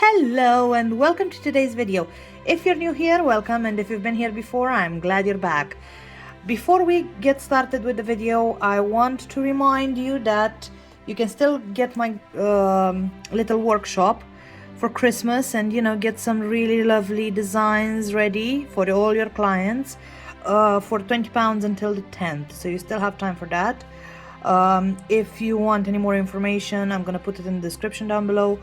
Hello and welcome to today's video. If you're new here, welcome, and if you've been here before, I'm glad you're back. Before we get started with the video, I want to remind you that you can still get my little workshop for Christmas and get some really lovely designs ready for all your clients for £20 until the 10th, so you still have time for that. If you want any more information, I'm gonna put it in the description down below.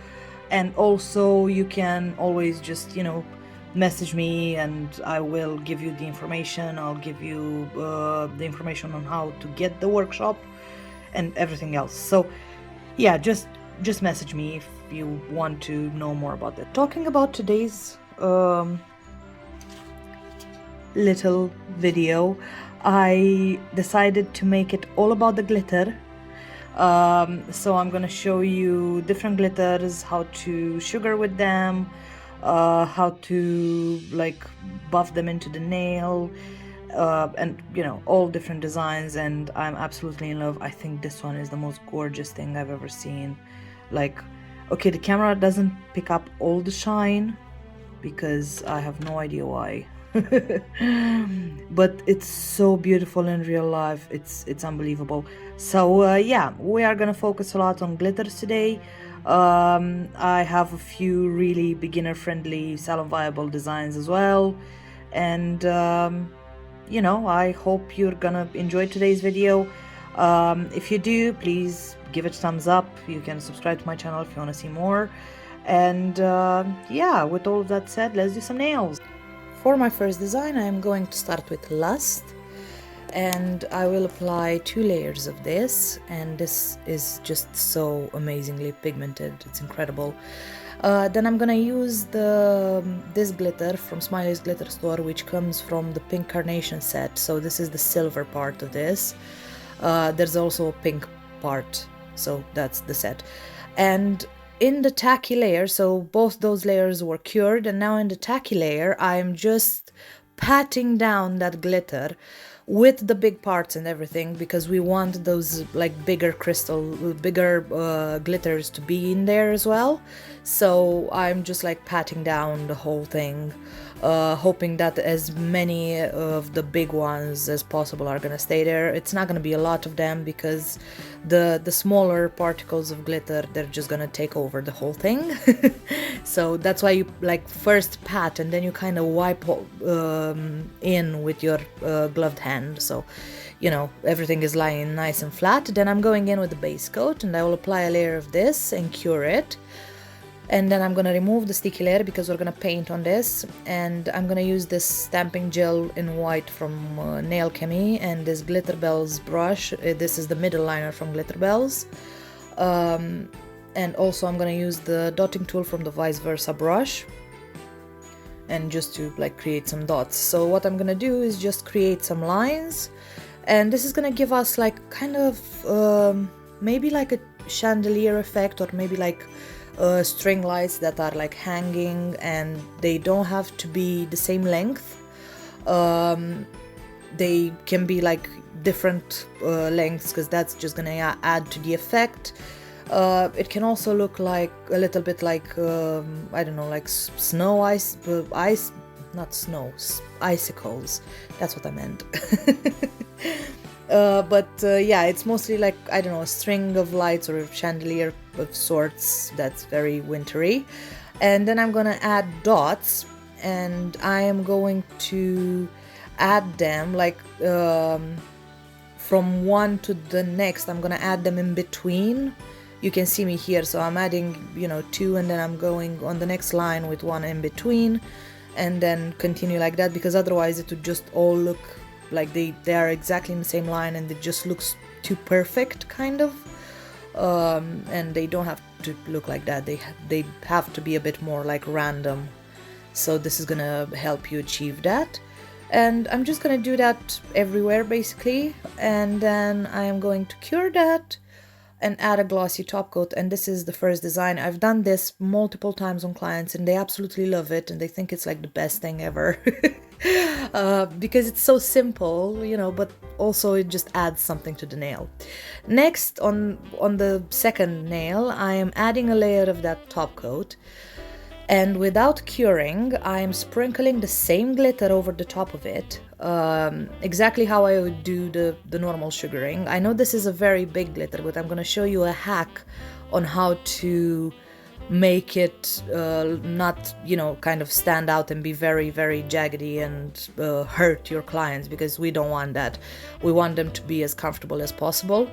And also you can always just message me and I will give you the information. I'll give you the information on how to get the workshop and everything else. So yeah, just message me if you want to know more about that. Talking about today's little video, I decided to make it all about the glitter. So I'm gonna show you different glitters, how to sugar with them, how to buff them into the nail, and all different designs, and I'm absolutely in love. I think this one is the most gorgeous thing I've ever seen. Okay, the camera doesn't pick up all the shine because I have no idea why. But it's so beautiful in real life. It's unbelievable. So yeah, we are gonna focus a lot on glitters today. I have a few really beginner friendly salon viable designs as well, and I hope you're gonna enjoy today's video. If you do, please give it a thumbs up. You can subscribe to my channel if you want to see more. And yeah, with all of that said, let's do some nails. For my first design, I am going to start with Lust, and I will apply 2 layers of this, and this is just so amazingly pigmented. It's incredible. Then I'm gonna use this glitter from Smiley's Glitter Store, which comes from the Pink Carnation set. So this is the silver part of this. There's also a pink part, so that's the set. And in the tacky layer, so both those layers were cured, and now in the tacky layer I am just patting down that glitter with the big parts and everything, because we want those bigger glitters to be in there as well. So I'm just patting down the whole thing, hoping that as many of the big ones as possible are gonna stay there. It's not gonna be a lot of them because the smaller particles of glitter, they're just gonna take over the whole thing. So that's why you first pat and then you kind of wipe in with your gloved hand, so everything is lying nice and flat. Then I'm going in with the base coat, and I will apply a layer of this and cure it. And then I'm gonna remove the sticky layer because we're gonna paint on this, and I'm gonna use this stamping gel in white from Nail Chemie and this Glitter Bells brush. This is the middle liner from Glitter Bells. And also I'm gonna use the dotting tool from the Vice Versa brush, and just to create some dots. So what I'm gonna do is just create some lines, and this is gonna give us kind of maybe a chandelier effect, or maybe string lights that are hanging, and they don't have to be the same length. They can be different lengths, because that's just gonna add to the effect. It can also look a little bit I don't know, snow ice, not snow, icicles. That's what I meant. But yeah, it's mostly I don't know, a string of lights or a chandelier of sorts that's very wintry. And then I'm gonna add dots, and I am going to add them from one to the next. I'm gonna add them in between. You can see me here, so I'm adding 2, and then I'm going on the next line with 1 in between, and then continue like that, because otherwise it would just all look like they are exactly in the same line, and it just looks too perfect kind of. And they don't have to look like that. They have to be a bit more random. So this is gonna help you achieve that. And I'm just gonna do that everywhere basically, and then I am going to cure that and add a glossy top coat. And this is the first design. I've done this multiple times on clients, and they absolutely love it, and they think it's the best thing ever. Because it's so simple, but also it just adds something to the nail. Next, on the second nail, I am adding a layer of that top coat. And without curing, I'm sprinkling the same glitter over the top of it, exactly how I would do the normal sugaring. I know this is a very big glitter, but I'm gonna show you a hack on how to make it not, kind of stand out and be very, very jaggedy and hurt your clients, because we don't want that. We want them to be as comfortable as possible.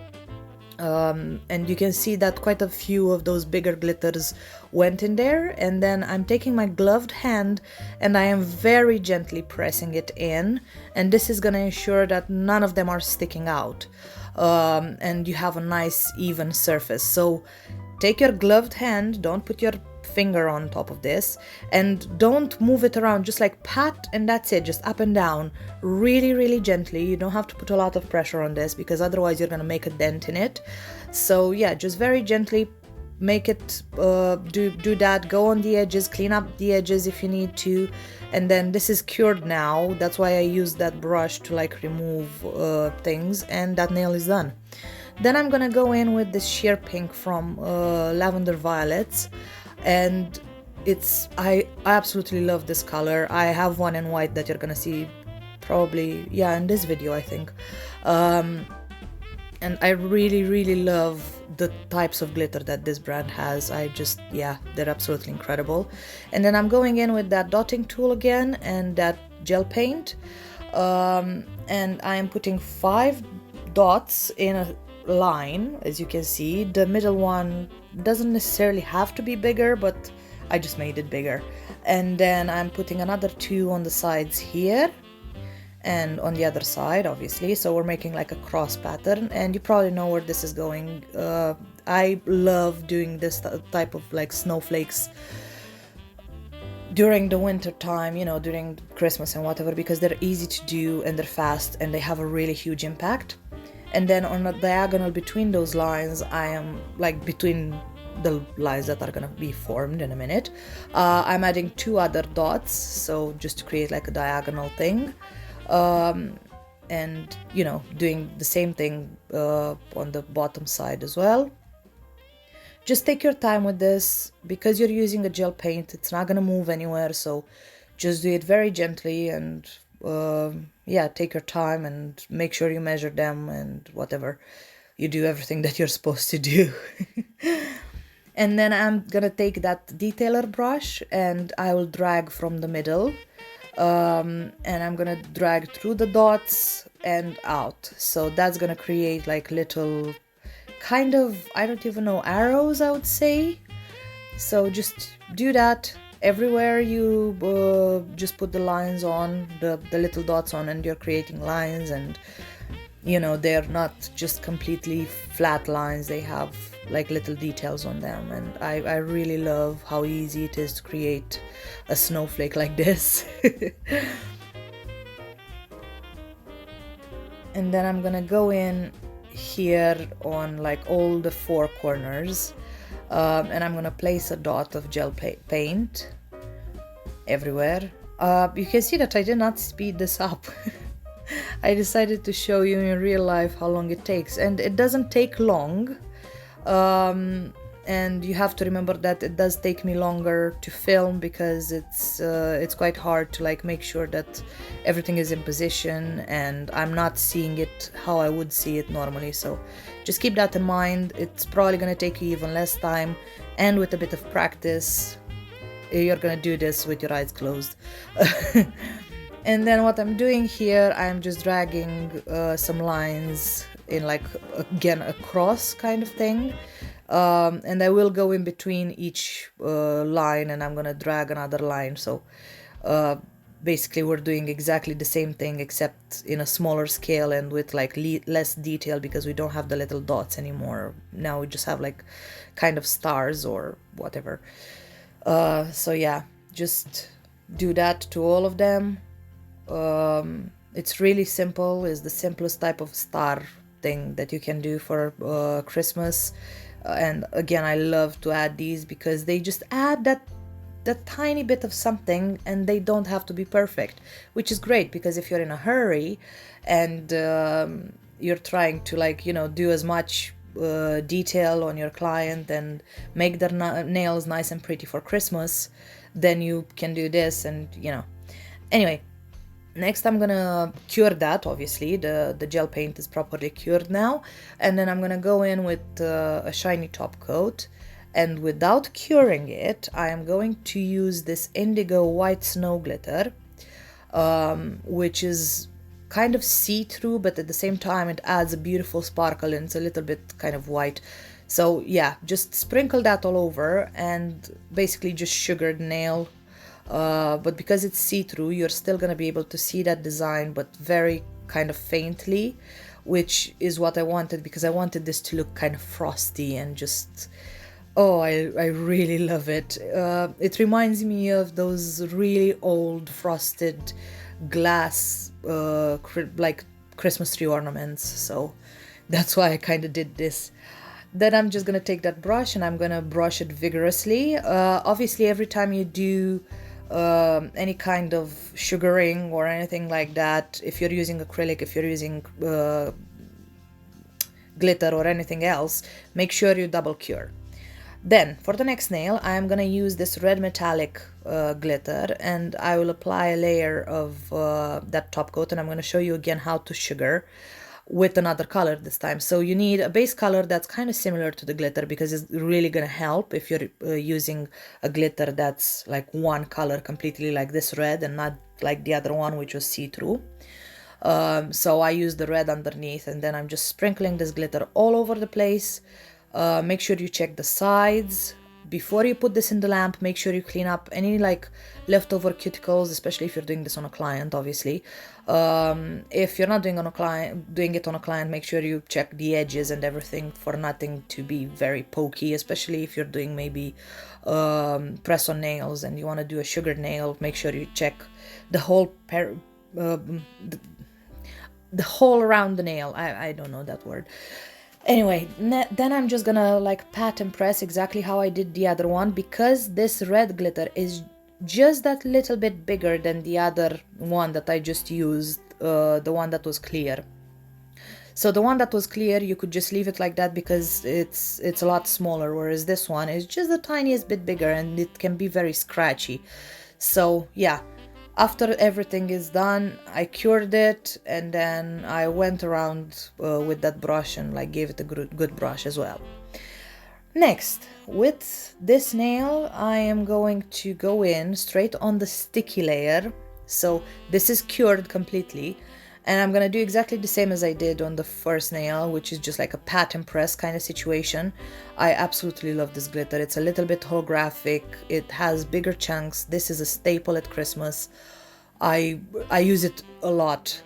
And you can see that quite a few of those bigger glitters went in there, and then I'm taking my gloved hand and I am very gently pressing it in, and this is going to ensure that none of them are sticking out, and you have a nice even surface. So take your gloved hand, don't put your finger on top of this, and don't move it around, just like pat, and that's it, just up and down, really, really gently. You don't have to put a lot of pressure on this, because otherwise you're gonna make a dent in it. So yeah, just very gently make it do that. Go on the edges, clean up the edges if you need to, and then this is cured now. That's why I use that brush to like remove things, and that nail is done. Then I'm gonna go in with this sheer pink from Lavender Violets, and I absolutely love this color. I have one in white that you're gonna see probably, yeah, in this video, I think. And I really, really love the types of glitter that this brand has. Yeah, they're absolutely incredible. And then I'm going in with that dotting tool again and that gel paint, and I'm putting 5 dots in a line. As you can see, the middle one doesn't necessarily have to be bigger, but I just made it bigger. And then I'm putting another 2 on the sides here and on the other side, obviously, so we're making like a cross pattern, and you probably know where this is going. I love doing this type of like snowflakes during the winter time, during Christmas and whatever, because they're easy to do and they're fast and they have a really huge impact. And then on the diagonal between those lines, I am like between the lines that are gonna be formed in a minute, I'm adding 2 other dots, so just to create like a diagonal thing, and doing the same thing on the bottom side as well. Just take your time with this, because you're using a gel paint, it's not gonna move anywhere, so just do it very gently, and yeah, take your time and make sure you measure them and whatever. You do everything that you're supposed to do. And then I'm gonna take that detailer brush and I will drag from the middle, and I'm gonna drag through the dots and out. So that's gonna create like little kind of, I don't even know, arrows, I would say. So just do that everywhere you just put the lines on, the little dots on, and you're creating lines, and they're not just completely flat lines, they have like little details on them, and I really love how easy it is to create a snowflake like this. And then I'm gonna go in here on like all the 4 corners, and I'm gonna place a dot of gel paint everywhere. You can see that I did not speed this up. I decided to show you in real life how long it takes, and it doesn't take long, and you have to remember that it does take me longer to film, because it's quite hard to like make sure that everything is in position and I'm not seeing it how I would see it normally. So just keep that in mind. It's probably gonna take you even less time, and with a bit of practice you're gonna do this with your eyes closed. And then what I'm doing here, I'm just dragging some lines in like, again, a cross kind of thing, and I will go in between each line, and I'm gonna drag another line. So basically we're doing exactly the same thing, except in a smaller scale and with like less detail, because we don't have the little dots anymore. Now we just have like kind of stars or whatever. So yeah, just do that to all of them. It's really simple. It's the simplest type of star thing that you can do for Christmas, and again, I love to add these because they just add that tiny bit of something, and they don't have to be perfect, which is great, because if you're in a hurry and you're trying to like do as much detail on your client and make their nails nice and pretty for Christmas, then you can do this, and anyway. Next, I'm gonna cure that, obviously. The gel paint is properly cured now. And then I'm gonna go in with a shiny top coat. And without curing it, I am going to use this indigo white snow glitter, which is kind of see-through, but at the same time it adds a beautiful sparkle, and it's a little bit kind of white. So yeah, just sprinkle that all over and basically just sugar the nail. But because it's see-through, you're still going to be able to see that design, but very kind of faintly, which is what I wanted, because I wanted this to look kind of frosty and just, oh, I really love it. It reminds me of those really old frosted glass like Christmas tree ornaments, so that's why I kind of did this. Then I'm just gonna take that brush and I'm gonna brush it vigorously. Obviously, every time you do any kind of sugaring or anything like that, if you're using acrylic, if you're using glitter or anything else, make sure you double cure. Then for the next nail, I'm gonna use this red metallic glitter, and I will apply a layer of that top coat, and I'm gonna show you again how to sugar with another color this time. So you need a base color that's kind of similar to the glitter, because it's really gonna help if you're using a glitter that's like one color completely, like this red, and not like the other one which was see-through. So I use the red underneath, and then I'm just sprinkling this glitter all over the place. Make sure you check the sides. Before you put this in the lamp, make sure you clean up any like leftover cuticles, especially if you're doing this on a client, obviously. If you're not doing it on a client, make sure you check the edges and everything for nothing to be very pokey, especially if you're doing maybe press on nails and you want to do a sugar nail. Make sure you check the whole the whole around the nail. I don't know that word. Anyway, then I'm just gonna like pat and press exactly how I did the other one, because this red glitter is just that little bit bigger than the other one that I just used, the one that was clear. So the one that was clear, you could just leave it like that because it's a lot smaller, whereas this one is just the tiniest bit bigger and it can be very scratchy. So yeah, after everything is done, I cured it, and then I went around with that brush and like gave it a good brush as well. Next, with this nail, I am going to go in straight on the sticky layer. So this is cured completely, and I'm gonna do exactly the same as I did on the first nail, which is just like a pat and press kind of situation. I absolutely love this glitter. It's a little bit holographic. It has bigger chunks. This is a staple at Christmas. I use it a lot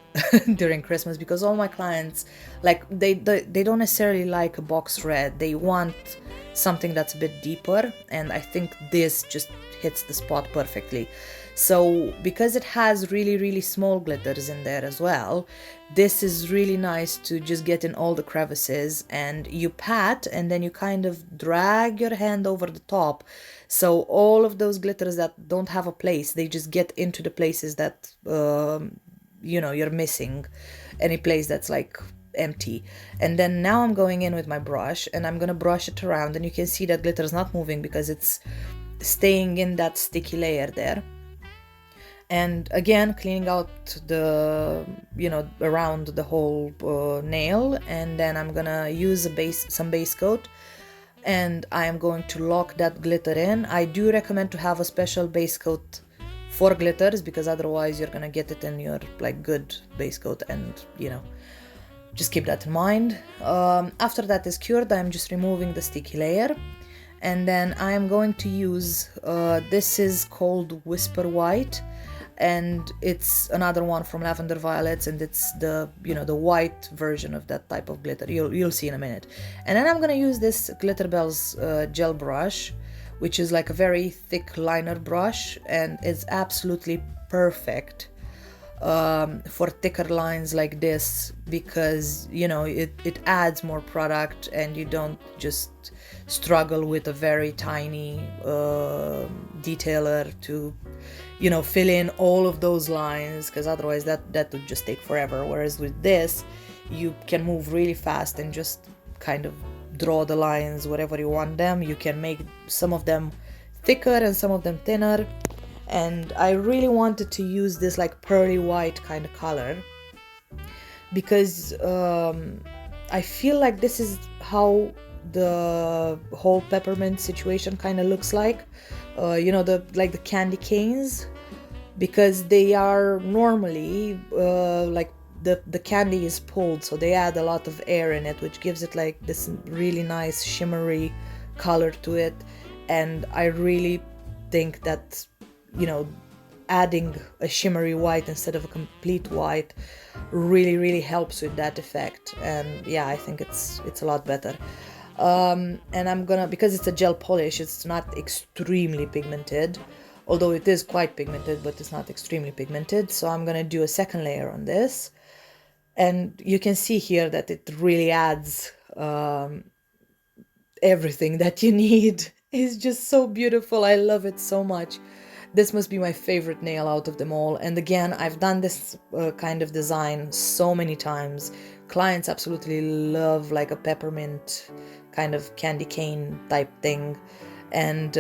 during Christmas, because all my clients, like they don't necessarily like a box red. They want something that's a bit deeper, and I think this just hits the spot perfectly. So because it has really small glitters in there as well, this is really nice to just get in all the crevices, and you pat and then you kind of drag your hand over the top, so all of those glitters that don't have a place, they just get into the places that you're missing, any place that's like empty. And then now I'm going in with my brush and I'm gonna brush it around, and you can see that glitter is not moving because it's staying in that sticky layer there. And again, cleaning out the around the whole nail, and then I'm gonna use some base coat, and I am going to lock that glitter in. I do recommend to have a special base coat for glitters, because otherwise you're gonna get it in your like good base coat, and just keep that in mind. After that is cured, I'm just removing the sticky layer, and then I'm going to use this is called Whisper White, and it's another one from Lavender Violets, and it's the the white version of that type of glitter. You'll see in a minute. And then I'm gonna use this Glitterbels gel brush, which is like a very thick liner brush, and it's absolutely perfect for thicker lines like this, because it adds more product and you don't just struggle with a very tiny detailer to fill in all of those lines, because otherwise that would just take forever. Whereas with this, you can move really fast and just kind of draw the lines wherever you want them. You can make some of them thicker and some of them thinner. And I really wanted to use this like pearly white kind of color because I feel like this is how the whole peppermint situation kind of looks like. You know, the candy canes, because they are normally like the candy is pulled, so they add a lot of air in it, which gives it like this really nice shimmery color to it. And I really think that, you know, adding a shimmery white instead of a complete white really helps with that effect. And yeah, I think it's a lot better. And I'm gonna, because it's a gel polish, it's not extremely pigmented, although it is quite pigmented, but it's not extremely pigmented. So I'm gonna do a second layer on this, and you can see here that it really adds everything that you need. It's just so beautiful. I love it so much. This must be my favorite nail out of them all. And again, I've done this kind of design so many times. Clients absolutely love like a peppermint kind of candy cane type thing. And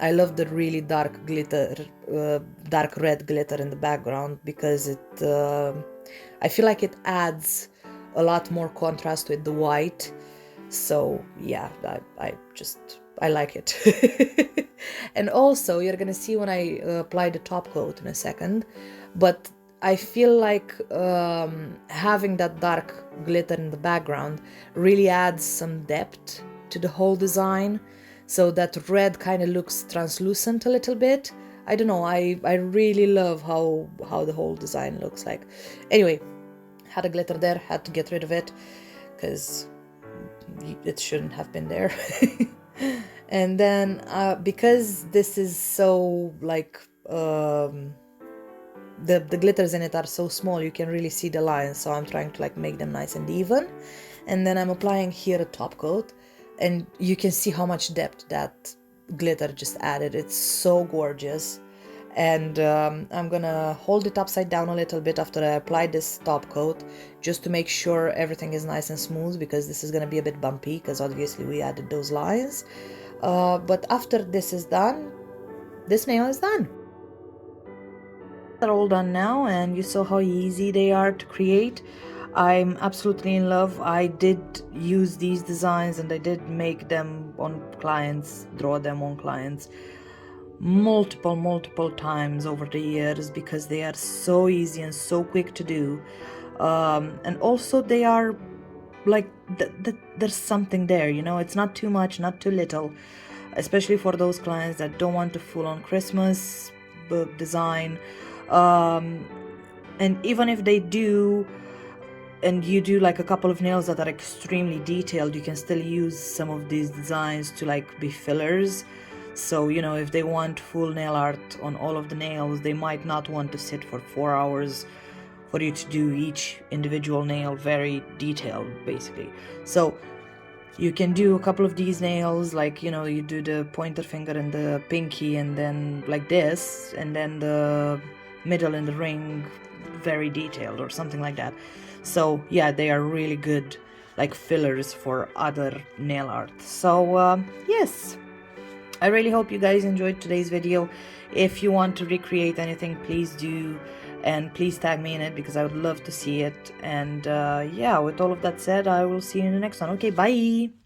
I love the really dark glitter, dark red glitter in the background, because it I feel like it adds a lot more contrast with the white. So yeah, I like it. And also, you're gonna see when I apply the top coat in a second, but I feel like having that dark glitter in the background really adds some depth to the whole design, so that red kind of looks translucent a little bit. I don't know, I really love how the whole design looks like. Anyway, had a glitter there, had to get rid of it because it shouldn't have been there. And then because this is so like the glitters in it are so small, you can really see the lines, so I'm trying to like make them nice and even. And then I'm applying here a top coat, and you can see how much depth that glitter just added. It's so gorgeous. And I'm gonna hold it upside down a little bit after I apply this top coat, just to make sure everything is nice and smooth, because this is gonna be a bit bumpy because obviously we added those lines. But after this is done, this nail is done. They're all done now, and you saw how easy they are to create. I'm absolutely in love. I did use these designs and I did make them on clients, draw them on clients multiple times over the years, because they are so easy and so quick to do. And also they are like there's something there, you know, it's not too much, not too little, especially for those clients that don't want to full on Christmas design. And even if they do, and you do like a couple of nails that are extremely detailed, you can still use some of these designs to like be fillers. So, you know, if they want full nail art on all of the nails, they might not want to sit for 4 hours for you to do each individual nail very detailed, basically. So you can do a couple of these nails, like, you know, you do the pointer finger and the pinky, and then like this, and then the middle and the ring very detailed, or something like that. So yeah, they are really good like fillers for other nail art. So yes, I really hope you guys enjoyed today's video. If you want to recreate anything, please do, and please tag me in it, because I would love to see it. And yeah, with all of that said, I will see you in the next one. Okay, bye.